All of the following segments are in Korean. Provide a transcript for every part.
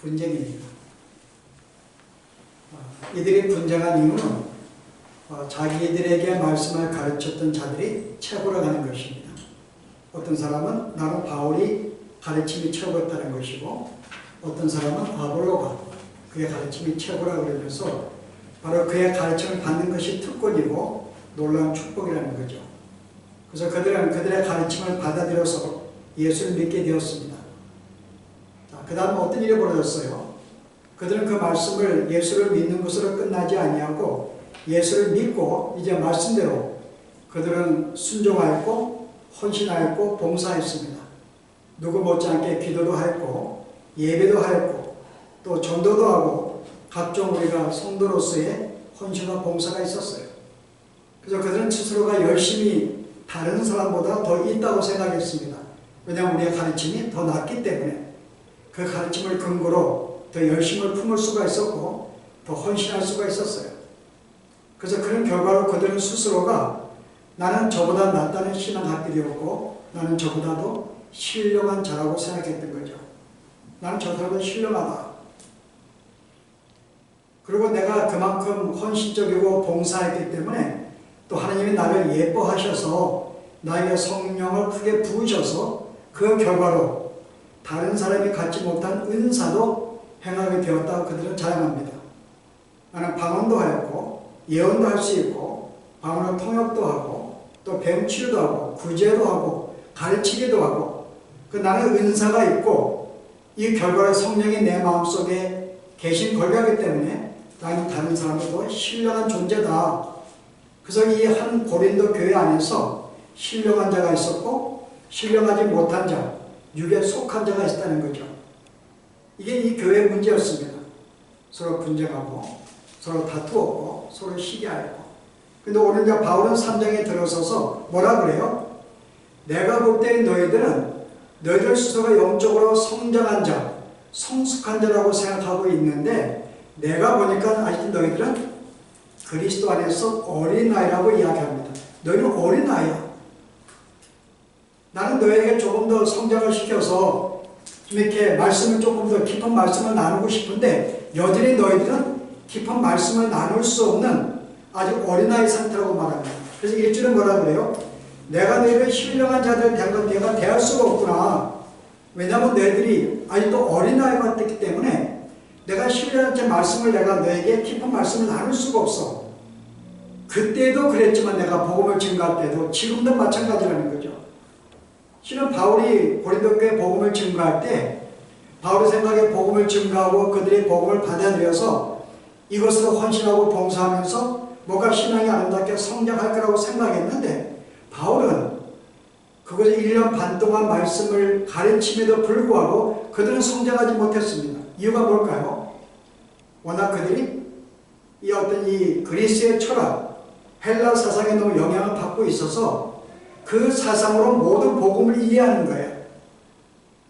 분쟁입니다. 이들이 분쟁한 이유는 자기들에게 말씀을 가르쳤던 자들이 최고라고 하는 것입니다. 어떤 사람은 나는 바울이 가르침이 최고였다는 것이고, 어떤 사람은 아볼로가 그의 가르침이 최고라고 그러면서 바로 그의 가르침을 받는 것이 특권이고 놀라운 축복이라는 거죠. 그래서 그들은 그들의 가르침을 받아들여서 예수를 믿게 되었습니다. 그 다음 어떤 일이 벌어졌어요? 그들은 그 말씀을 예수를 믿는 것으로 끝나지 아니하고 예수를 믿고 이제 말씀대로 그들은 순종하였고 헌신하였고 봉사했습니다. 누구 못지않게 기도도 하였고 예배도 하였고 또 전도도 하고 각종 우리가 성도로서의 헌신과 봉사가 있었어요. 그래서 그들은 스스로가 열심히 다른 사람보다 더 있다고 생각했습니다. 왜냐하면 우리의 가르침이 더 낫기 때문에 그 가르침을 근거로 더 열심을 품을 수가 있었고 더 헌신할 수가 있었어요. 그래서 그런 결과로 그들은 스스로가 나는 저보다 낫다는 신앙을 갖게 되었고 나는 저보다도 신령한 자라고 생각했던 거죠. 나는 저 사람보다 신령하다. 그리고 내가 그만큼 헌신적이고 봉사했기 때문에 또 하나님이 나를 예뻐하셔서 나에게 성령을 크게 부으셔서 그 결과로 다른 사람이 갖지 못한 은사도 행하게 되었다고 그들은 자랑합니다. 나는 방언도 하였고 예언도 할 수 있고 방언을 통역도 하고 또 병치료도 하고 구제도 하고 가르치기도 하고 나는 은사가 있고 이 결과를 성령이 내 마음속에 계신 걸가기 때문에 나는 다른 사람보다 신령한 존재다. 그래서 이 한 고린도 교회 안에서 신령한 자가 있었고 신령하지 못한 자, 육에 속한 자가 있었다는 거죠. 이게 이 교회의 문제였습니다. 서로 분쟁하고 서로 다투었고 서로 시기하였고. 근데 오늘 이제 바울은 3장에 들어서서 뭐라 그래요? 내가 볼 때 너희들 스스로가 영적으로 성장한 자, 성숙한 자라고 생각하고 있는데 내가 보니까 아직 너희들은 그리스도 안에서 어린아이라고 이야기합니다. 너희는 어린아이야. 나는 너희에게 조금 더 성장을 시켜서 좀 이렇게 말씀을 조금 더 깊은 말씀을 나누고 싶은데 여전히 너희들은 깊은 말씀을 나눌 수 없는 아주 어린아이 상태라고 말합니다. 그래서 1절은 뭐라 그래요? 내가 너희를 신령한 자들 된 건 내가 대할 수가 없구나. 왜냐하면 너희들이 아직도 어린아이 같기 때문에 내가 신령한 자 말씀을 내가 너에게 깊은 말씀을 나눌 수가 없어. 그때도 그랬지만 내가 복음을 증거할 때도 지금도 마찬가지라는 거죠. 실은 바울이 고린도 교회 복음을 증거할 때 바울의 생각에 복음을 증거하고 그들의 복음을 받아들여서 이것으로 헌신하고 봉사하면서 뭔가 신앙이 아름답게 성장할 거라고 생각했는데 바울은 그것을 1년 반 동안 말씀을 가르침에도 불구하고 그들은 성장하지 못했습니다. 이유가 뭘까요? 워낙 그들이 이 어떤 이 그리스의 철학, 헬라 사상에 너무 영향을 받고 있어서 그 사상으로 모든 복음을 이해하는 거예요.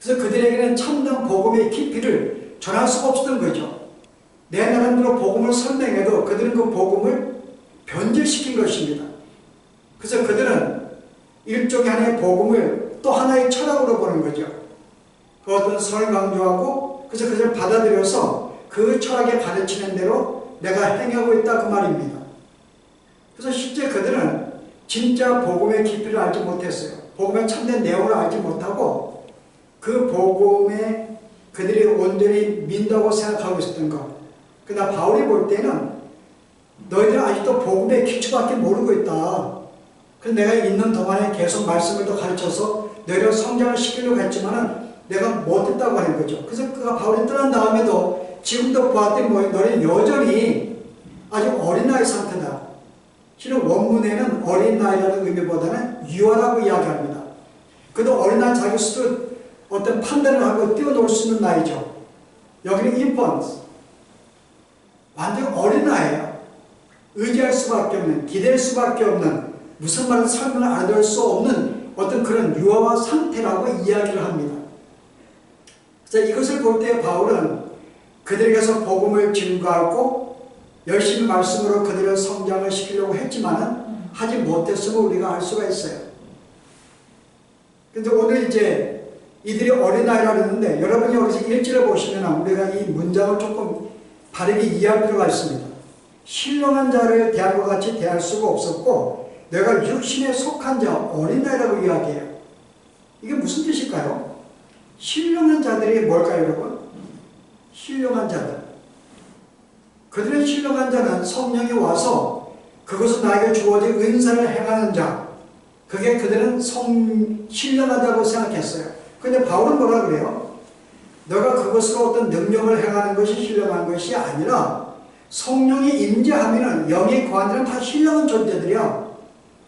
그래서 그들에게는 참된 복음의 깊이를 전할 수가 없었던 거죠. 내 나름대로 복음을 설명해도 그들은 그 복음을 변질시킨 것입니다. 그래서 그들은 일종의 하나의 복음을 또 하나의 철학으로 보는 거죠. 그 어떤 선을 강조하고 그래서 그것을 받아들여서 그 철학에 가르치는 대로 내가 행하고 있다 그 말입니다. 그래서 실제 그들은 진짜 복음의 깊이를 알지 못했어요. 복음의 참된 내용을 알지 못하고 그 복음에 그들이 온전히 민다고 생각하고 있었던 것. 그러나 바울이 볼 때는 너희들은 아직도 복음의 기초밖에 모르고 있다. 그래서 내가 있는 동안에 계속 말씀을 더 가르쳐서 너희를 성장을 시키려고 했지만은 내가 못했다고 하는 거죠. 그래서 그가 바울이 떠난 다음에도 지금도 보았더니 너희는 여전히 아주 어린아이 상태다. 실은 원문에는 어린아이라는 의미보다는 유아라고 이야기합니다. 그래도 어린아이 자기 스스로 어떤 판단을 하고 뛰어놀 수 있는 나이죠. 여기는 infants. 완전 어린아이예요. 의지할 수밖에 없는, 기댈 수밖에 없는, 무슨 말은 설명을 알아들 수 없는 어떤 그런 유아와 상태라고 이야기를 합니다. 그래서 이것을 볼 때 바울은 그들에게서 복음을 증거하고 열심히 말씀으로 그들을 성장을 시키려고 했지만은 하지 못했음을 우리가 알 수가 있어요. 근데 오늘 이제 이들이 어린아이라 그러는데 여러분이 여기서 일지를 보시면 우리가 이 문장을 조금 바르게 이해할 필요가 있습니다. 신령한 자를 대할 것 같이 대할 수가 없었고 내가 육신에 속한 자 어린아이라고 이야기해요. 이게 무슨 뜻일까요? 신령한 자들이 뭘까요, 여러분? 신령한 자들. 그들의 신령한 자는 성령이 와서 그것은 나에게 주어진 은사를 행하는 자. 그게 그들은 신령하다고 생각했어요. 근데 바울은 뭐라 그래요? 너가 그것으로 어떤 능력을 행하는 것이 신령한 것이 아니라 성령이 임재하면 영이 거하는 다 신령한 존재들이야.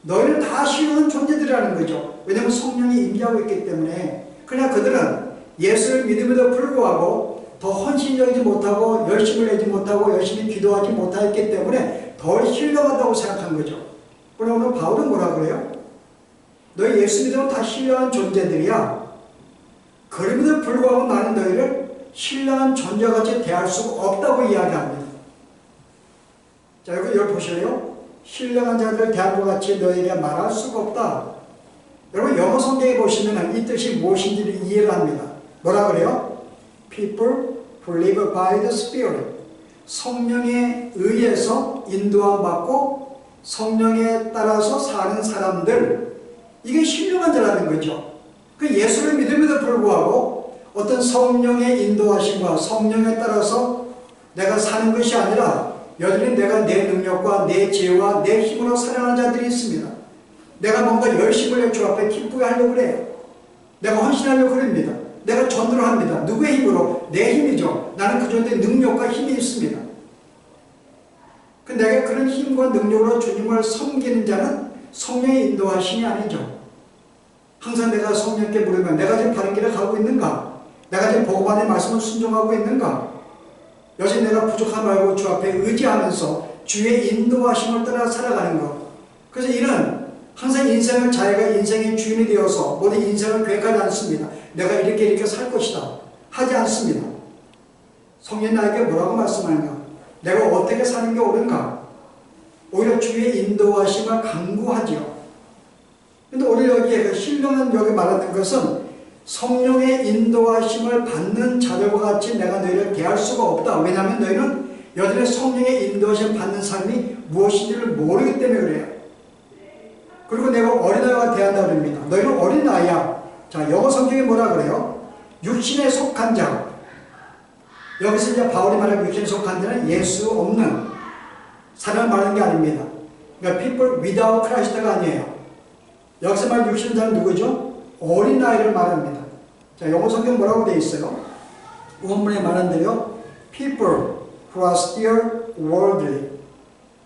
너희는 다 신령한 존재들이라는 거죠. 왜냐하면 성령이 임재하고 있기 때문에. 그러나 그들은 예수를 믿음에도 불구하고 더 헌신적이지 못하고 열심을 내지 못하고 열심히 기도하지 못했기 때문에 더 신령하다고 생각한 거죠. 그러나 오늘 바울은 뭐라 그래요? 너희 예수 믿으면 다 신령한 존재들이야. 그럼에도 불구하고 나는 너희를 신령한 존재같이 대할 수가 없다고 이야기합니다. 자, 여기 보실래요? 신령한 자들을 대할 것 같이 너희에게 말할 수가 없다. 여러분 영어 성경에 보시면 이 뜻이 무엇인지를 이해를 합니다. 뭐라 그래요? People who live by the Spirit. 성령에 의해서 인도함 받고 성령에 따라서 사는 사람들. 이게 신령한 자라는 거죠. 그 예수를 믿음에도 불구하고 어떤 성령의 인도하심과 성령에 따라서 내가 사는 것이 아니라 여전히 내가 내 능력과 내 지혜와 내 힘으로 살아가는 자들이 있습니다. 내가 뭔가 열심을 주 앞에 기쁘게 하려고 그래요. 내가 헌신하려고 그럽니다. 내가 전도를 합니다. 누구의 힘으로? 내 힘이죠. 나는 그 정도의 능력과 힘이 있습니다. 내가 그런 힘과 능력으로 주님을 섬기는 자는 성령의 인도하심이 아니죠. 항상 내가 성령께 물으면 내가 지금 바른 길을 가고 있는가? 내가 지금 복음 안의 말씀을 순종하고 있는가? 여전히 내가 부족함 알고 주 앞에 의지하면서 주의 인도하심을 따라 살아가는 것. 그래서 이는 항상 인생을 자기가 인생의 주인이 되어서 모든 인생을 계획하지 않습니다. 내가 이렇게 살 것이다 하지 않습니다. 성령 나에게 뭐라고 말씀하는가? 내가 어떻게 사는 게 옳은가? 오히려 주의 인도하심을 강구하지요. 근데 오늘 여기에 그 신령한 여기 말하는 것은 성령의 인도하심을 받는 자들과 같이 내가 너희를 대할 수가 없다. 왜냐하면 너희는 여전히 성령의 인도하심을 받는 삶이 무엇인지를 모르기 때문에 그래요. 그리고 내가 어린아이와 대한다고 합니다. 너희는 어린아이야. 자, 영어 성경에 뭐라 그래요? 육신에 속한 자. 여기서 이제 바울이 말하는 육신에 속한 자는 예수 없는 사람을 말하는 게 아닙니다. 그러니까 people without Christ가 아니에요. 여기서 말하는 육신의 자는 누구죠? 어린아이를 말합니다. 자, 영어 성경 뭐라고 되어 있어요? 원문에 말한 대로 people who are still worldly.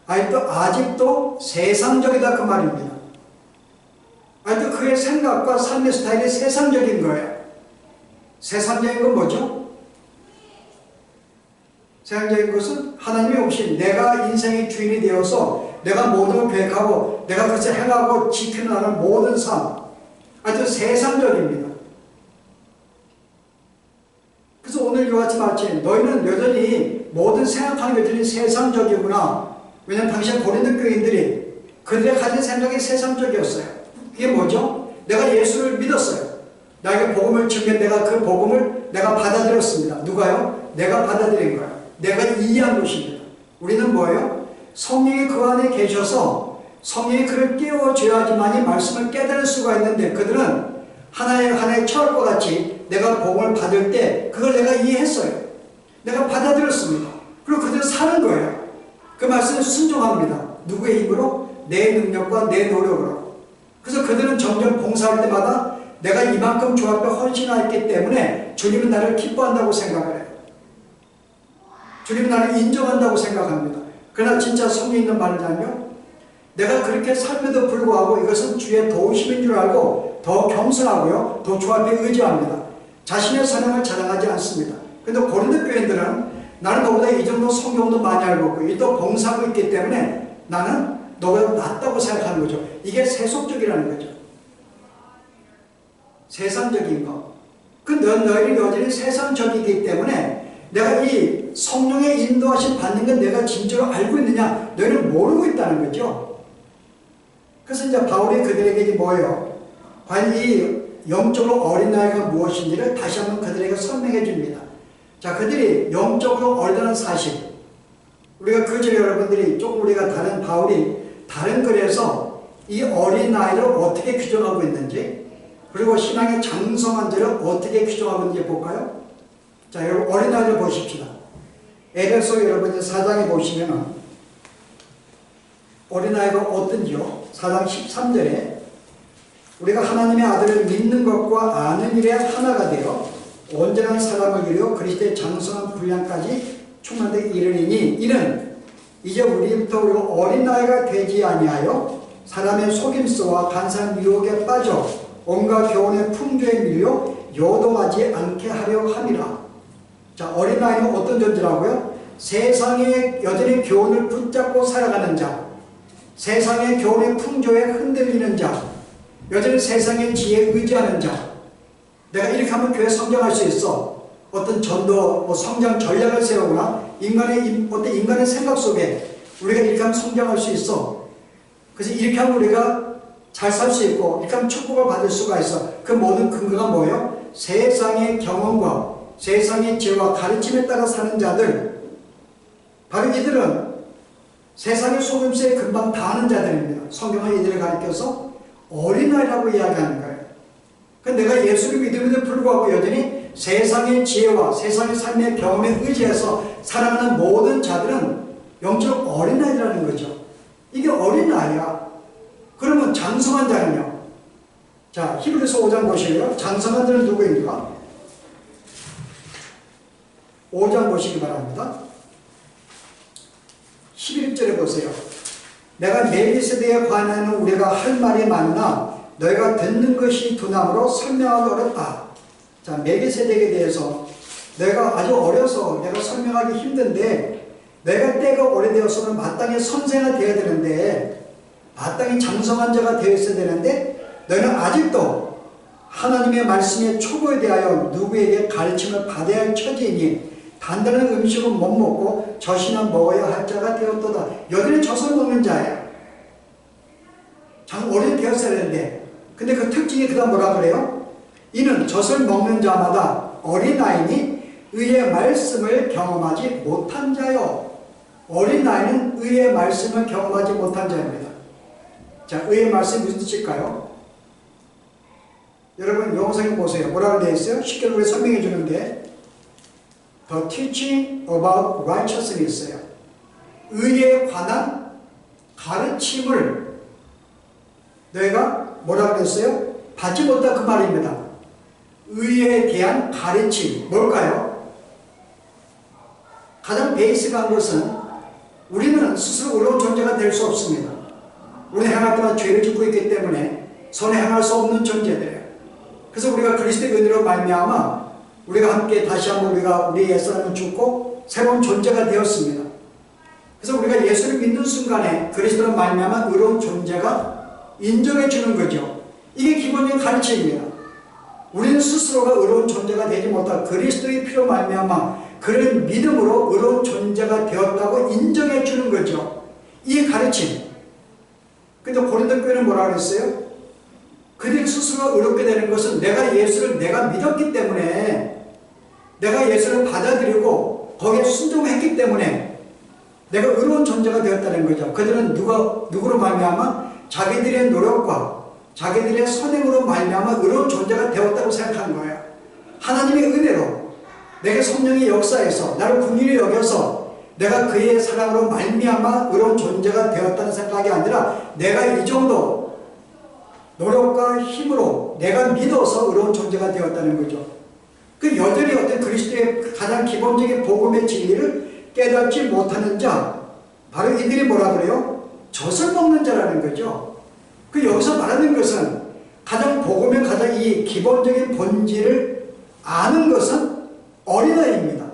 아직도 세상적이다 그 말입니다. 아직도 그의 생각과 삶의 스타일이 세상적인 거예요. 세상적인 건 뭐죠? 세상적인 것은 하나님이 없이 내가 인생의 주인이 되어서 내가 모든 걸 계획하고 내가 그것을 행하고 지켜나가는 모든 삶. 아주 세상적입니다. 그래서 오늘 이와 같이 마치 너희는 여전히 모든 생각하는 것들이 세상적이구나. 왜냐하면 당시 고린도 교인들이 그들의 가진 생각이 세상적이었어요. 그게 뭐죠? 내가 예수를 믿었어요. 나에게 복음을 주면 내가 그 복음을 내가 받아들였습니다. 누가요? 내가 받아들인 거예요. 내가 이해한 것입니다. 우리는 뭐예요? 성령이 그 안에 계셔서 성령이 그를 깨워줘야지만이 말씀을 깨달을 수가 있는데 그들은 하나의 철과 같이 내가 복음을 받을 때 그걸 내가 이해했어요. 내가 받아들였습니다. 그리고 그들은 사는 거예요. 그 말씀에 순종합니다. 누구의 힘으로? 내 능력과 내 노력으로. 그래서 그들은 점점 봉사할 때마다 내가 이만큼 주 앞에 헌신했기 때문에 주님은 나를 기뻐한다고 생각을 해요. 주님은 나를 인정한다고 생각합니다. 그러나 진짜 성령 있는 말이냐면 내가 그렇게 삶에도 불구하고 이것은 주의 도우심인 줄 알고 더 겸손하고요. 더 주 앞에 의지합니다. 자신의 사랑을 자랑하지 않습니다. 그런데 고린도 교인들은 나는 너보다 이 정도 성경도 많이 알고 있고 또 봉사하고 있기 때문에 나는 너보다 낫다고 생각하는 거죠. 이게 세속적이라는 거죠. 세상적인 거. 그 너희는 여전히 세상적이기 때문에 내가 이 성령의 인도하심 받는 건 내가 진짜로 알고 있느냐? 너희는 모르고 있다는 거죠. 그래서 이제 바울이 그들에게 뭐예요? 과연 이 영적으로 어린아이가 무엇인지를 다시 한번 그들에게 설명해 줍니다. 자, 그들이 영적으로 어리다는 사실, 우리가 그 전에 여러분들이 조금 우리가 바울이 다른 글에서 이 어린아이를 어떻게 규정하고 있는지, 그리고 신앙의 장성한 자를 어떻게 규정하고 있는지 볼까요? 자, 여러분 어린아이를 보십시다. 에베소 여러분들 4장에 보시면은 어린아이가 어떤지요? 4장 13절에 우리가 하나님의 아들을 믿는 것과 아는 일에 하나가 되어 온전한 사람을 이루어 그리스도의 장성한 분량까지 충만되게 이르리니, 이는 이제 우리부터 우리가 어린아이가 되지 아니하여 사람의 속임수와 간사한 유혹에 빠져 온갖 교훈의 풍조에 밀려 요동하지 않게 하려 함이라. 자, 어린아이는 어떤 존재라고요? 세상의 여전히 교훈을 붙잡고 살아가는 자, 세상의 교훈의 풍조에 흔들리는 자, 여전히 세상의 지혜에 의지하는 자. 내가 이렇게 하면 교회 성장할 수 있어. 어떤 전도, 성장 전략을 세우거나 인간의 생각 속에 우리가 이렇게 하면 성장할 수 있어. 그래서 이렇게 하면 우리가 잘 살 수 있고, 이렇게 하면 축복을 받을 수가 있어. 그 모든 근거가 뭐예요? 세상의 경험과 세상의 지혜와 가르침에 따라 사는 자들, 바로 이들은 세상의 속임수에 금방 당하는 자들입니다. 성경은 이들을 가리켜서 어린아이라고 이야기하는 거예요. 내가 예수를 믿음에도 불구하고 여전히 세상의 지혜와 세상의 삶의 경험에 의지해서 살아가는 모든 자들은 영적 어린아이라는 거죠. 이게 어린아이야. 그러면 장성한 자는요? 자, 히브리서 5장 보실래요? 장성한 자는 누구입니까? 5장 보시기 바랍니다. 11절에 보세요. 내가 멜기세덱에 관하여는 우리가 할 말이 많으나 너희가 듣는 것이 두나무로 설명하기 어렵다. 자, 멜기세덱에 대해서 내가 아주 어려서 내가 설명하기 힘든데, 내가 때가 오래되어서는 마땅히 선생가 되어야 되는데, 마땅히 장성한 자가 되어 있어야 되는데, 너희는 아직도 하나님의 말씀의 초보에 대하여 누구에게 가르침을 받아야 할 처지이니 단단한 음식은 못 먹고 젖이나 먹어야 할 자가 되었도다. 여전히 젖을 먹는 자예요. 장 오래 되었어야 되는데, 근데 그 특징이 그 다음 뭐라 그래요? 이는 젖을 먹는 자마다 어린아이니 의의 말씀을 경험하지 못한 자요. 어린아이는 의의 말씀을 경험하지 못한 자입니다. 자, 의의 말씀이 무슨 뜻일까요? 여러분 영성에 보세요. 뭐라고 되어 있어요? 쉽게 우리 설명해 주는데, The teaching about righteousness 있어요. 의에 관한 가르침을 너희가 뭐라고 했어요? 받지 못한 그 말입니다. 의에 대한 가르침, 뭘까요? 가장 베이스한 것은 우리는 스스로 의로운 존재가 될 수 없습니다. 우리는 행할 때마다 죄를 짓고 있기 때문에 선에 행할 수 없는 존재들이에요. 그래서 우리가 그리스도의 은혜로 말미암아 우리가 함께 다시 한번 우리 옛사람은 죽고 새로운 존재가 되었습니다. 그래서 우리가 예수를 믿는 순간에 그리스도로 말미암아 의로운 존재가 인정해 주는 거죠. 이게 기본적인 가르침입니다. 우리는 스스로가 의로운 존재가 되지 못하고 그리스도의 피로 말미암아 그런 믿음으로 의로운 존재가 되었다고 인정해 주는 거죠. 이 가르침. 근데 고린도 교회는 뭐라 그랬어요? 그들이 스스로가 의롭게 되는 것은 내가 예수를 내가 믿었기 때문에, 내가 예수를 받아들이고 거기에 순종했기 때문에 내가 의로운 존재가 되었다는 거죠. 그들은 누구로 말미암아 자기들의 노력과 자기들의 선행으로 말미암아 의로운 존재가 되었다고 생각하는 거예요. 하나님의 은혜로 내게 성령의 역사에서 나를 긍휼히 여겨서 내가 그의 사랑으로 말미암아 의로운 존재가 되었다는 생각이 아니라 내가 이 정도 노력과 힘으로 내가 믿어서 의로운 존재가 되었다는 거죠. 그 여전히 어떤 그리스도의 가장 기본적인 복음의 진리를 깨닫지 못하는 자, 바로 이들이 뭐라 그래요? 젖을 먹는 자라는 거죠. 그 여기서 말하는 것은 가장 복음의 가장 이 기본적인 본질을 아는 것은 어린아이입니다.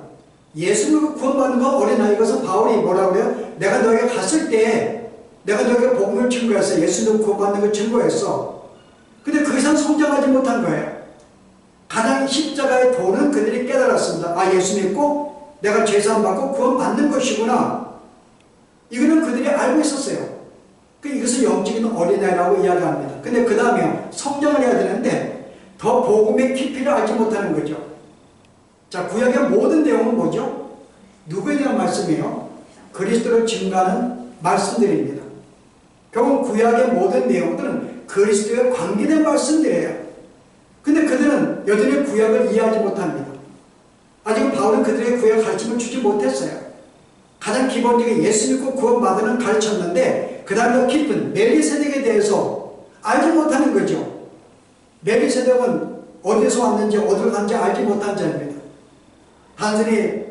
예수를 구원받는 건 어린아이. 그래서 바울이 뭐라 그래요? 내가 너에게 갔을 때 내가 너에게 복음을 증거했어. 예수를 구원받는 걸 증거했어. 근데 그 이상 성장하지 못한 거예요. 가장 십자가의 도는 그들이 깨달았습니다. 아, 예수 믿고 내가 죄사함 받고 구원받는 것이구나. 이거는 그들이 알고 있었어요. 이것을 영적인 어린아이라고 이야기합니다. 근데 그 다음에 성장을 해야 되는데 더 더 복음의 깊이를 알지 못하는 거죠. 자, 구약의 모든 내용은 뭐죠? 누구에 대한 말씀이에요? 그리스도를 증거하는 말씀들입니다. 결국 구약의 모든 내용들은 그리스도에 관계된 말씀들이에요. 근데 그들은 여전히 구약을 이해하지 못합니다. 아직 바울은 그들의 구약 가르침을 주지 못했어요. 가장 기본적인 예수 믿고 구원받으는 가르쳤는데 그 다음에 더 깊은 멜기세덱에 대해서 알지 못하는 거죠. 멜기세덱은 어디서 왔는지 어디로 간지 알지 못한 자입니다. 단순히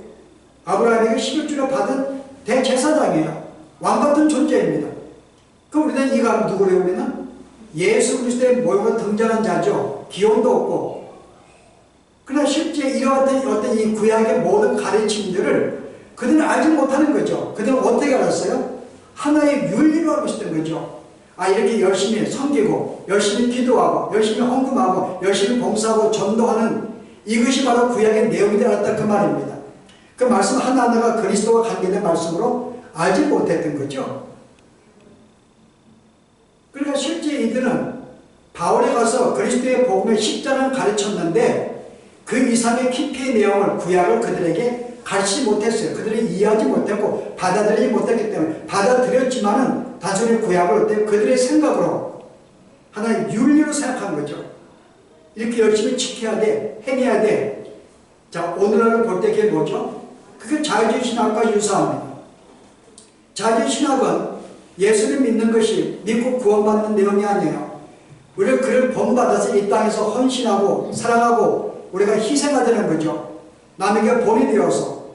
아브라함에게 11조를 받은 대제사장이에요. 왕같은 존재입니다. 그럼 우리는 이가 누구래요? 우리는 예수 그리스도의 모형으로 등장한 자죠. 기용도 없고. 그러나 실제 이러한 어떤 이 구약의 모든 가르침들을 그들은 알지 못하는 거죠. 그들은 어떻게 알았어요? 하나의 윤리로 알고 있었던 거죠. 아, 이렇게 열심히 섬기고 열심히 기도하고 열심히 헌금하고 열심히 봉사하고 전도하는 이것이 바로 구약의 내용이 되었다 그 말입니다. 그 말씀 하나하나가 그리스도와 관계된 말씀으로 알지 못했던 거죠. 그러니까 실제 이들은 바울에 가서 그리스도의 복음의 십자가를 가르쳤는데 그 이상의 깊이의 내용을 구약을 그들에게 가르치지 못했어요. 그들이 이해하지 못했고 받아들이지 못했기 때문에 받아들였지만은 단순히 구약을 어때요? 그들의 생각으로 하나의 윤리로 생각한 거죠. 이렇게 열심히 지켜야 돼, 행해야 돼. 자, 오늘날을 볼 때 그게 뭐죠? 그게 자유주의 신학과 유사합니다. 자유주의 신학은 예수를 믿는 것이 믿고 구원받는 내용이 아니에요. 우리가 그를 본받아서 이 땅에서 헌신하고 사랑하고 우리가 희생하자는 거죠. 남에게 본이 되어서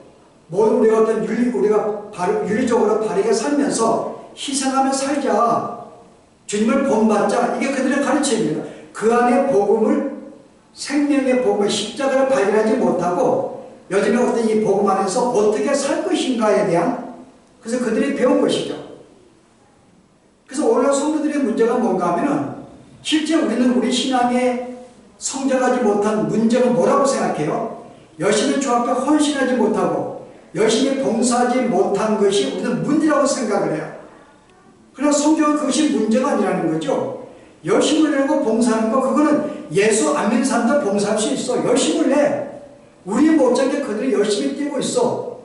모든 우리가 어떤 우리가 윤리적으로 바르게 살면서 희생하며 살자. 주님을 본받자. 이게 그들의 가르침입니다. 그 안에 복음을 생명의 복음을 십자가를 발견하지 못하고 여전히 어떤 이 복음 안에서 어떻게 살 것인가에 대한 그래서 그들이 배운 것이죠. 그래서 오늘날 성도들의 문제가 뭔가 하면은 실제 우리는 우리 신앙에 성장하지 못한 문제는 뭐라고 생각해요? 열심히 주 앞에 헌신하지 못하고 열심히 봉사하지 못한 것이 우리는 문제라고 생각을 해요. 그러나 성경은 그것이 문제가 아니라는 거죠. 열심을 내고 봉사하는 거 그거는 예수 안 믿는 사람도 봉사할 수 있어. 열심을 내. 우리 못지않게 그들이 열심히 뛰고 있어.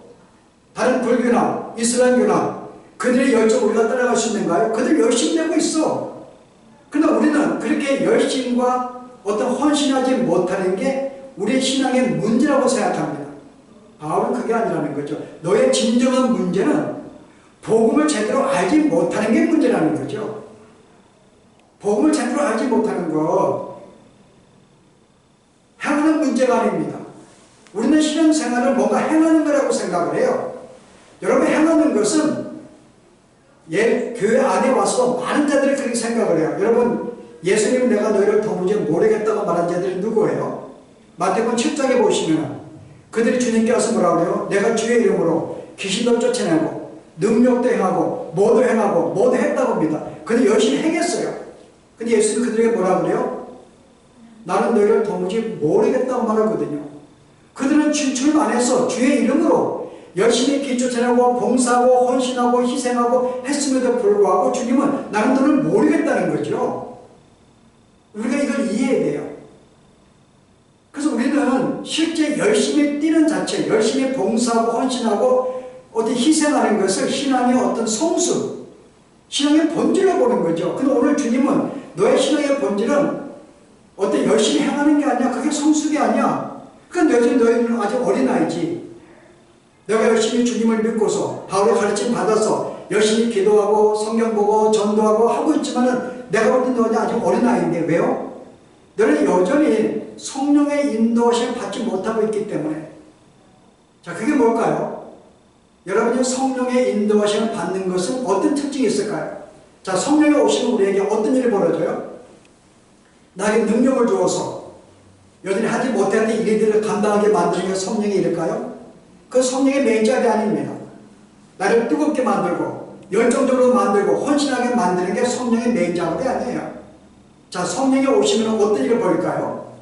다른 불교나 이슬람교나 그들의 열정 우리가 따라갈 수 있는가요? 그들 열심히 내고 있어. 그러나 우리는 그렇게 열심과 어떤 헌신하지 못하는 게 우리의 신앙의 문제라고 생각합니다. 바울은 그게 아니라는 거죠. 너의 진정한 문제는 복음을 제대로 알지 못하는 게 문제라는 거죠. 복음을 제대로 알지 못하는 것 행하는 문제가 아닙니다. 우리는 신앙생활을 뭔가 행하는 거라고 생각을 해요. 여러분 행하는 것은 교회 안에 와서 많은 자들이 그렇게 생각을 해요. 여러분 예수님 내가 너희를 도무지 모르겠다고 말한 자들이 누구예요? 마태복음 7장에 보시면 그들이 주님께 와서 뭐라고 그래요? 내가 주의 이름으로 귀신도 쫓아내고 능력도 행하고 모두 했다고 합니다. 근데 열심히 행했어요. 근데 예수님 그들에게 뭐라고 그래요? 나는 너희를 도무지 모르겠다고 말하거든요. 그들은 출마 안 해서 주의 이름으로 열심히 길 쫓아내고 봉사하고 헌신하고 희생하고 했음에도 불구하고 주님은 나는 너를 모르겠다는 거죠. 우리가 이걸 이해해야 돼요. 그래서 우리는 실제 열심히 뛰는 자체, 열심히 봉사하고 헌신하고 어떤 희생하는 것을 신앙의 어떤 성수, 신앙의 본질로 보는 거죠. 근데 오늘 주님은 너의 신앙의 본질은 어떤 열심히 행하는 게 아니야. 그게 성숙이 아니야. 그러니까 너희는 아직 어린아이지. 내가 열심히 주님을 믿고서 바울의 가르침 받아서 열심히 기도하고 성경 보고 전도하고 하고 있지만은 내가 볼 때 너는 아직 어린아이인데 왜요? 너는 여전히 성령의 인도하심을 받지 못하고 있기 때문에. 자, 그게 뭘까요? 여러분이 성령의 인도하심을 받는 것은 어떤 특징이 있을까요? 자, 성령이 오시면 우리에게 어떤 일이 벌어져요? 나에게 능력을 주어서 여전히 하지 못했던 일들을 감당하게 만드는 게 성령의 일일까요? 그 성령의 맹작이 아닙니다. 나를 뜨겁게 만들고 열정적으로 만들고 헌신하게 만드는 게 성령의 맹작이 아니에요. 자, 성령이 오시면 어떤 일을 벌일까요?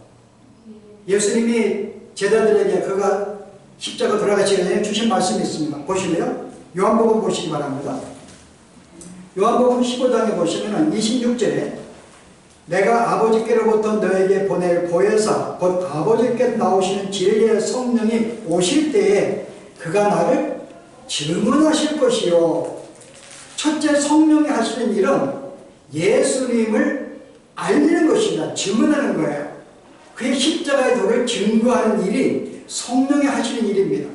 예수님이 제자들에게 그가 십자가 돌아가시기 전에 주신 말씀이 있습니다. 보실래요? 요한복음 보시기 바랍니다. 요한복음 15장에 보시면 26절에 내가 아버지께로부터 너에게 보낼 보혜사 곧 아버지께 나오시는 진리의 성령이 오실 때에 그가 나를 증언하실 것이요. 첫째, 성령이 하시는 일은 예수님을 알리는 것입니다. 증언하는 거예요. 그의 십자가의 도를 증거하는 일이 성령이 하시는 일입니다.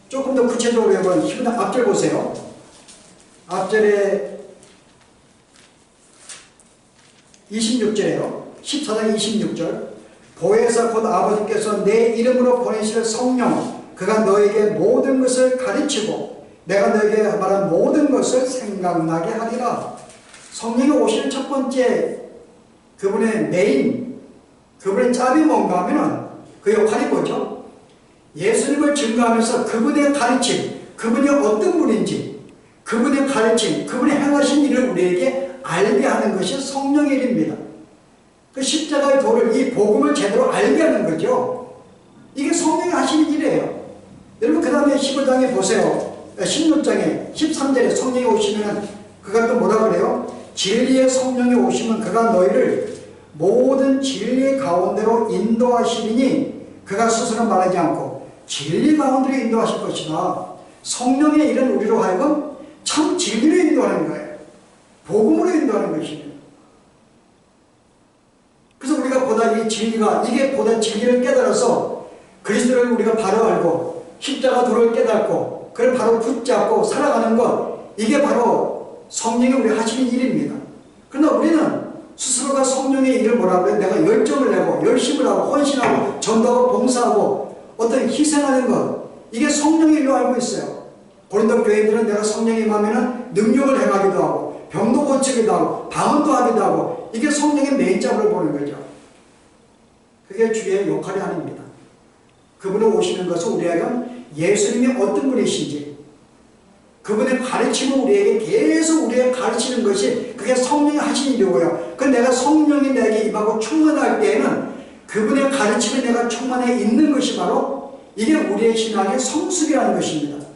조금 더 구체적으로 여러분 히브리서 앞절 보세요. 앞절에 26절에요. 14장 26절. 보혜사 곧 아버지께서 내 이름으로 보내실 성령 그가 너에게 모든 것을 가르치고 내가 너에게 말한 모든 것을 생각나게 하리라. 성령이 오실 첫 번째 그분의 메인, 그분의 짭이 뭔가 하면은 그 역할이 뭐죠? 예수님을 증거하면서 그분의 가르침, 그분이 어떤 분인지, 그분의 가르침, 그분이 행하신 일을 우리에게 알게 하는 것이 성령의 일입니다. 그 십자가의 도를, 이 복음을 제대로 알게 하는 거죠. 이게 성령이 하시는 일이에요. 여러분 그 다음에 15장에 보세요. 16장에 13절에 성령이 오시면 그가 또 뭐라 그래요? 진리의 성령이 오시면 그가 너희를 모든 진리 가운데로 인도하시리니 그가 스스로 말하지 않고 진리 가운데로 인도하실 것이다. 성령의 일은 우리로 하여금 참 진리로 인도하는 거예요. 복음으로 인도하는 것입니다. 그래서 우리가 보다 이 진리가, 이게 보다 진리를 깨달아서 그리스도를 우리가 바로 알고 십자가 도를 깨닫고 그걸 바로 붙잡고 살아가는 것, 이게 바로 성령이 우리 하시는 일입니다. 그러나 우리는 스스로가 성령의 일을 뭐라고 해요? 내가 열정을 내고 열심을 하고 헌신하고 전도하고 봉사하고 어떤 희생하는 것, 이게 성령의 일로 알고 있어요. 고린도 교회들은 내가 성령이 임하면 능력을 행하기도 하고 병도 고치기도 하고 방언도 하기도 하고, 이게 성령의 메인잡으로 보는 거죠. 그게 주의 역할이 아닙니다. 그분이 오시는 것은 우리에게 예수님이 어떤 분이신지 그분의 가르침을 우리에게 계속 우리에게 가르치는 것이, 그게 성령이 하신 일이고요. 그 내가 성령이 내게 임하고 충만할 때에는 그분의 가르침에 내가 충만해 있는 것이 바로 이게 우리의 신앙의 성숙이라는 것입니다.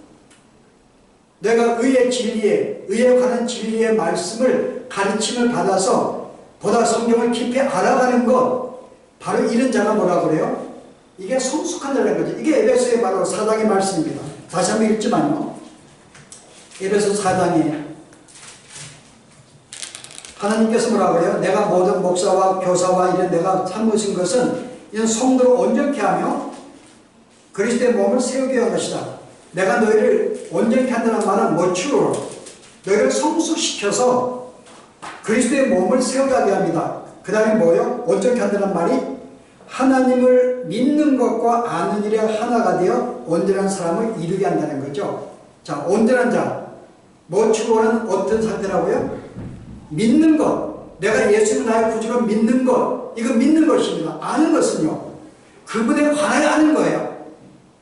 내가 의의 진리에, 의에 관한 진리의 말씀을 가르침을 받아서 보다 성경을 깊이 알아가는 것, 바로 이런 자가 뭐라고 그래요? 이게 성숙한 자라는 거죠. 이게 에베소의 바로 4장의 말씀입니다. 다시 한번 읽지만요. 에베소 4장에 하나님께서 뭐라고 그래요? 내가 모든 목사와 교사와 이런 내가 삼으신 것은 이런 성도를 온전케 하며 그리스도의 몸을 세우게 한 것이다. 내가 너희를 온전케 한다는 말은 뭐추로 너희를 성숙시켜서 그리스도의 몸을 세우게 합니다. 그 다음에 뭐예요? 온전케 한다는 말이 하나님을 믿는 것과 아는 일에 하나가 되어 온전한 사람을 이루게 한다는 거죠. 자, 온전한 자, 뭐추로는 어떤 상태라고요? 믿는 것, 내가 예수님을 나의 구주로 믿는 것, 이거 믿는 것입니다. 아는 것은요, 그분에 관하여 아는 거예요.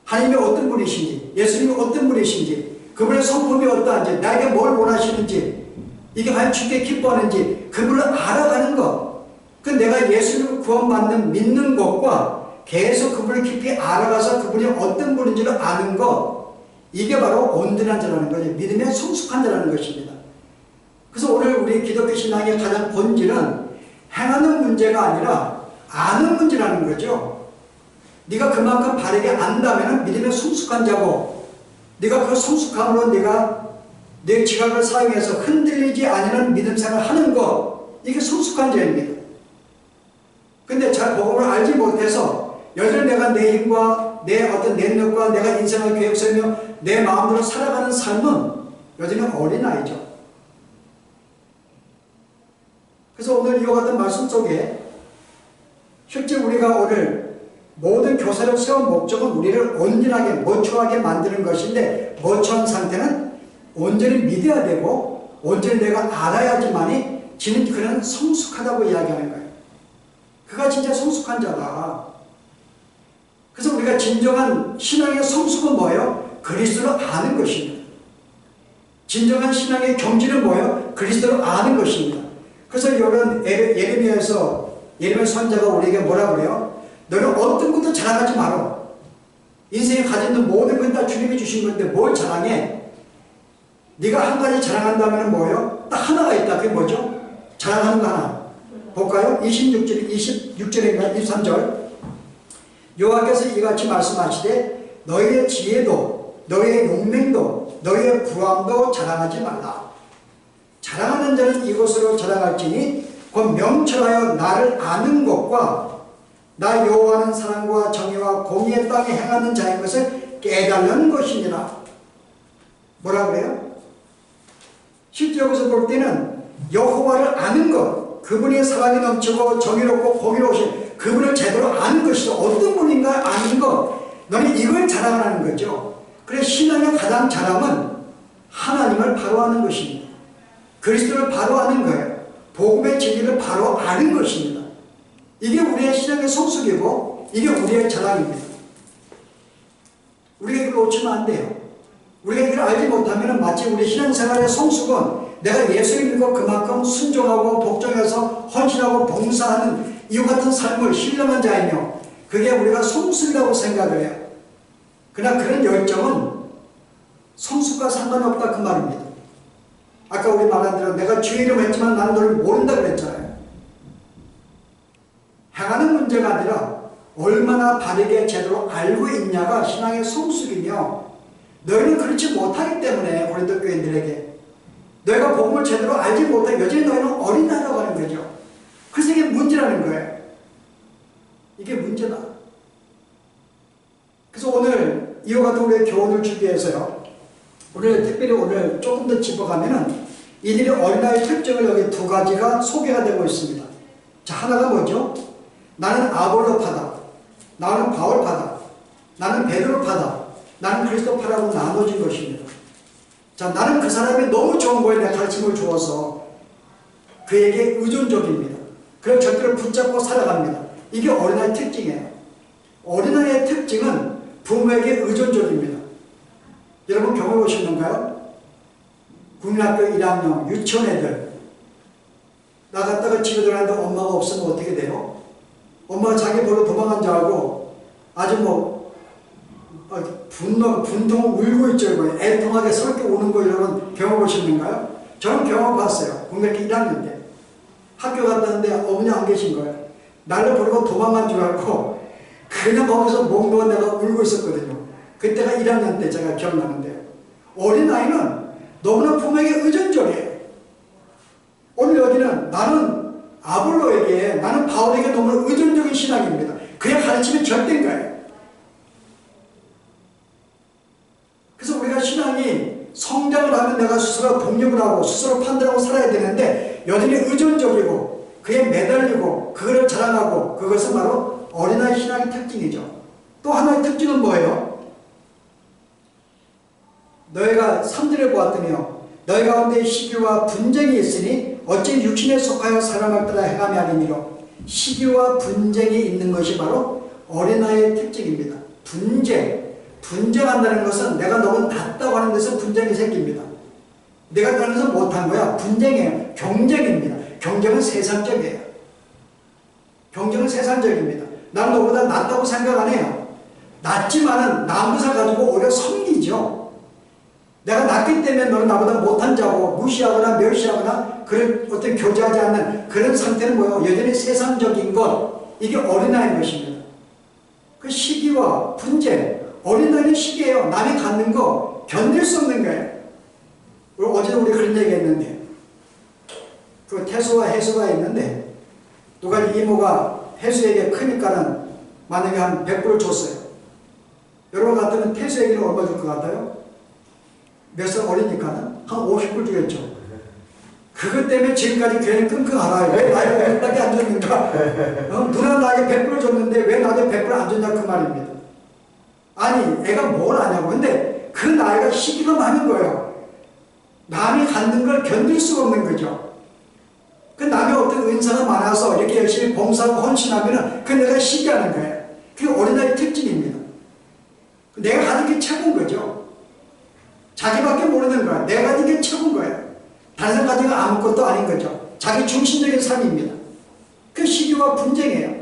하나님이 어떤 분이신지, 예수님이 어떤 분이신지, 그분의 성품이 어떠한지, 나에게 뭘 원하시는지, 이게 과연 주께 기뻐하는지 그분을 알아가는 것. 그 내가 예수님을 구원받는 믿는 것과 계속 그분을 깊이 알아가서 그분이 어떤 분인지를 아는 것, 이게 바로 온전한 자라는 거죠. 믿음의 성숙한 자라는 것입니다. 그래서 오늘 우리 기독교 신앙의 가장 본질은 행하는 문제가 아니라 아는 문제라는 거죠. 네가 그만큼 바르게 안다면 믿음의 성숙한 자고, 네가 그 성숙함으로 네가 내 지각을 사용해서 흔들리지 않는 믿음 생활을 하는 것, 이게 성숙한 자입니다. 근데 잘 복음을 알지 못해서 여전히 내가 내 힘과 내 어떤 능력과 내가 인생을 계획 세우며 내 마음대로 살아가는 삶은 여전히 어린아이죠. 그래서 오늘 이와 같은 말씀 속에 실제 우리가 오늘 모든 교사력 세운 목적은 우리를 온전하게 모초하게 만드는 것인데, 모초한 상태는 온전히 믿어야 되고 온전히 내가 알아야지만이 지는 그는 성숙하다고 이야기하는 거예요. 그가 진짜 성숙한 자다. 그래서 우리가 진정한 신앙의 성숙은 뭐예요? 그리스도를 아는 것입니다. 진정한 신앙의 경지는 뭐예요? 그리스도를 아는 것입니다. 그래서 이런 예레미야에서 예레미야 선지자가 우리에게 뭐라 그래요? 너는 어떤 것도 자랑하지 마라. 인생에 가진 모든 건 다 주님이 주신 건데 뭘 자랑해? 네가 한 가지 자랑한다면 뭐예요? 딱 하나가 있다. 그게 뭐죠? 자랑하는 거 하나. 볼까요? 26절인가 23절. 여호와께서 이같이 말씀하시되 너희의 지혜도 너희의 용맹도 너희의 구함도 자랑하지 말라. 자랑하는 자는 이것으로 자랑할지니 곧 명철하여 나를 아는 것과 나 여호와는 사랑과 정의와 공의의 땅에 행하는 자인 것을 깨달는 것이니라. 뭐라 그래요? 실제 여기서 볼 때는 여호와를 아는 것, 그분이 사랑이 넘치고 정의롭고 공의로우신 그분을 제대로 아는 것이죠. 어떤 분인가 아는 것, 너는 이걸 자랑하는 거죠. 그래서 신앙의 가장 자랑은 하나님을 바로 아는 것입니다. 그리스도를 바로 아는 거예요. 복음의 진리를 바로 아는 것입니다. 이게 우리의 신앙의 성숙이고 이게 우리의 자랑입니다. 우리가 이걸 놓치면 안 돼요. 우리가 이걸 알지 못하면 마치 우리 신앙생활의 성숙은 내가 예수를 믿고 그만큼 순종하고 복종해서 헌신하고 봉사하는 이와 같은 삶을 신령한 자이며 그게 우리가 성숙이라고 생각을 해요. 그러나 그런 열정은 성숙과 상관이 없다 그 말입니다. 아까 우리 말한 대로 내가 주의 이름 했지만 나는 너를 모른다 그랬잖아요. 행하는 문제가 아니라 얼마나 바르게 제대로 알고 있냐가 신앙의 성숙이며 너희는 그렇지 못하기 때문에 고린도 교인들에게 너희가 복음을 제대로 알지 못하고 여전히 너희는 어린아이라고 하는 거죠. 그래서 이게 문제라는 거예요. 이게 문제다. 그래서 오늘 이와 같은 우리의 교훈을 주기 위해서요. 오늘 특별히 오늘 조금 더 짚어가면은 이들이 어린아이의 특징을 여기 두 가지가 소개가 되고 있습니다. 자, 하나가 뭐죠? 나는 아볼로파다. 나는 바울파다. 나는 베드로파다. 나는 그리스도파라고 나눠진 것입니다. 자, 나는 그 사람이 너무 좋은 거에 내 가르침을 주어서 그에게 의존적입니다. 그걸 절대로 붙잡고 살아갑니다. 이게 어린아이의 특징이에요. 어린아이의 특징은 부모에게 의존적입니다. 여러분 경험해 보셨는가요? 국민학교 1학년 유치원 애들 나갔다가 집에 들어가는데 엄마가 없으면 어떻게 돼요? 엄마가 자기 보러 도망간 줄 알고 아주 분통 울고 있죠. 애통하게 서럽게 우는 거 이런 경험 보셨는가요? 저는 경험 봤어요. 국민학교 1학년 때 학교 갔다는데 어머니 안 계신 거예요. 날로 부르고 도망간 줄 알고 그냥 거기서 목 놓아 내가 울고 있었거든요. 그때가 1학년 때 제가 기억나는데요. 어린아이는 너무나 부모에게 의존적이에요. 오늘 여기는 나는 아볼로에게 나는 바울에게 너무나 의존적인 신앙입니다. 그의 가르침이 절대인 거예요. 그래서 우리가 신앙이 성장을 하면 내가 스스로 독립을 하고 스스로 판단하고 살아야 되는데 여전히 의존적이고 그에 매달리고 그거를 자랑하고 그것은 바로 어린아이 신앙의 특징이죠. 또 하나의 특징은 뭐예요? 너희가 3절에 보았더니요 너희 가운데 시기와 분쟁이 있으니 어찌 육신에 속하여 사람을 따라 행함이 아니니로. 시기와 분쟁이 있는 것이 바로 어린아이의 특징입니다. 분쟁한다는 것은 내가 너무 낫다고 하는 데서 분쟁이 생깁니다. 내가 다른 데서 못한 거야. 분쟁이에요. 경쟁입니다. 경쟁은 세상적이에요. 경쟁은 세상적입니다. 난 너보다 낫다고 생각 안 해요. 낫지만은 남부사 가지고 오히려 섬기죠. 내가 낫기 때문에 너는 나보다 못한 자고 무시하거나 멸시하거나 그런 어떤 교제하지 않는 그런 상태는 뭐예요? 여전히 세상적인 것. 이게 어린아이인 것입니다. 그 시기와 분쟁. 어린아이는 시기예요. 남이 갖는 거 견딜 수 없는 거예요. 어제도 우리 그런 얘기 했는데 그 태수와 해수가 있는데 누가 이모가 해수에게 크니까는 만약에 한 100불을 줬어요. 여러분 같으면 태수에게는 얼마 줄 것 같아요? 몇 살 어리니까는 한 50불 주겠죠. 그것 때문에 지금까지 괜히 끙끙 앓아요. 왜 나에게 100밖에 안 줬는가? 누나 나에게 100불을 줬는데 왜 나한테 100불 안 줬냐 그 말입니다. 아니 애가 뭘 아냐고. 근데 그 나이가 시기가 많은 거예요. 남이 갖는 걸 견딜 수가 없는 거죠. 그 남의 어떤 은사가 많아서 이렇게 열심히 봉사하고 헌신하면 그 내가 시기하는 거예요. 그게 어린아이 특징입니다. 내가 가진 게 최고인 거죠. 자기밖에 모르는 거야. 내가 가진 게 최고인 거예요. 다른 사람 가진 건 아무것도 아닌 거죠. 자기 중심적인 삶입니다. 그 시기와 분쟁이에요.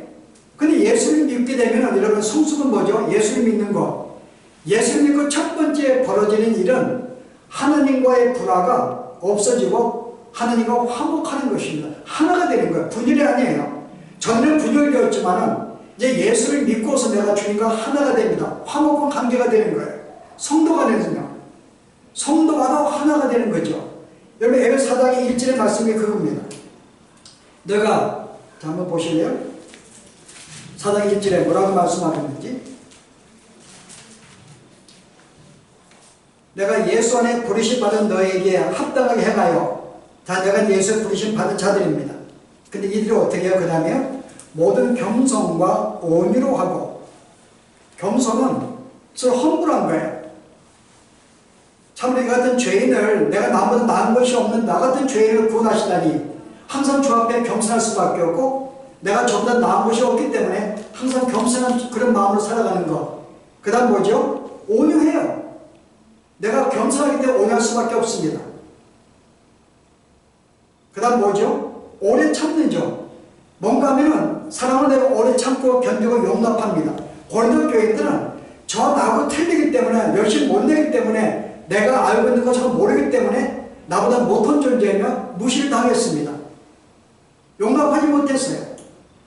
근데 예수를 믿게 되면 여러분 성숙은 뭐죠? 예수를 믿는 거. 예수를 믿고 첫 번째 벌어지는 일은 하나님과의 불화가 없어지고 하나님과 화목하는 것입니다. 하나가 되는 거예요. 분열이 아니에요. 전에는 분열되었지만은 이제 예수를 믿고서 내가 주님과 하나가 됩니다. 화목한 관계가 되는 거예요. 성도가 되는요. 성도와도 하나가 되는 거죠. 여러분 에베소 4장의 1절의 말씀이 그겁니다. 내가 자 한번 보실래요? 4장 1절에 뭐라고 말씀하셨는지. 내가 예수 안에 부르심 받은 너에게 합당하게 행하여. 자, 내가 예수의 부르심 받은 자들입니다. 근데 이들이 어떻게 해요? 그 다음에 모든 겸손과 온유로 하고. 겸손은 서로 험불한 거예요. 참으로 이 같은 죄인을 내가 나보다 나은 것이 없는 나 같은 죄인을 구원하시다니 항상 주 앞에 겸손할 수밖에 없고 내가 저보다 나은 것이 없기 때문에 항상 겸손한 그런 마음으로 살아가는 것. 그 다음 뭐죠? 온유해요. 내가 겸손하기 때문에 온유할 수밖에 없습니다. 그 다음 뭐죠? 오래 참는죠. 뭔가 하면은 사랑을 내가 오래 참고 견디고 용납합니다. 고린도 교인들은 저 나하고 틀리기 때문에 열심히 못 내기 때문에 내가 알고 있는 것처럼 모르기 때문에 나보다 못한 존재면 무시를 당했습니다. 용납하지 못했어요.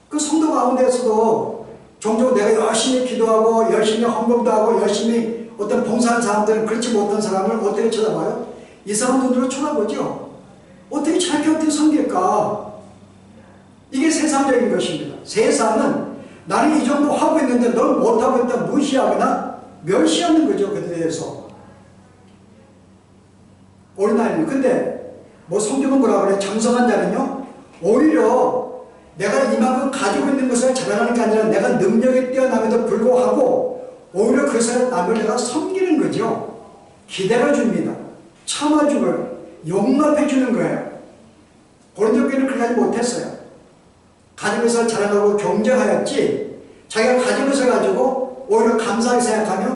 그 성도 가운데서도 종종 내가 열심히 기도하고 열심히 헌금도 하고 열심히 어떤 봉사하는 사람들은 그렇지 못한 사람을 어떻게 쳐다봐요? 이상한 눈으로 쳐다보죠. 어떻게 저렇게 어떻게 섬길까? 이게 세상적인 것입니다. 세상은 나는 이 정도 하고 있는데 넌 못하고 있다 무시하거나 멸시하는 거죠. 그에 대해서. 어린아이는. 근데 뭐 성경은 뭐라 그래? 장성한 자는요. 오히려 내가 이만큼 가지고 있는 것을 자랑하는 게 아니라 내가 능력이 뛰어남에도 불구하고 오히려 그 사람 남을 내가 섬기는 거죠. 기다려줍니다. 참아주고요. 용납해주는 거예요. 고린도 교회는 그렇게 하지 못했어요. 가진 것을 자랑하고 경쟁하였지 자기가 가진 것을 가지고 오히려 감사하게 생각하며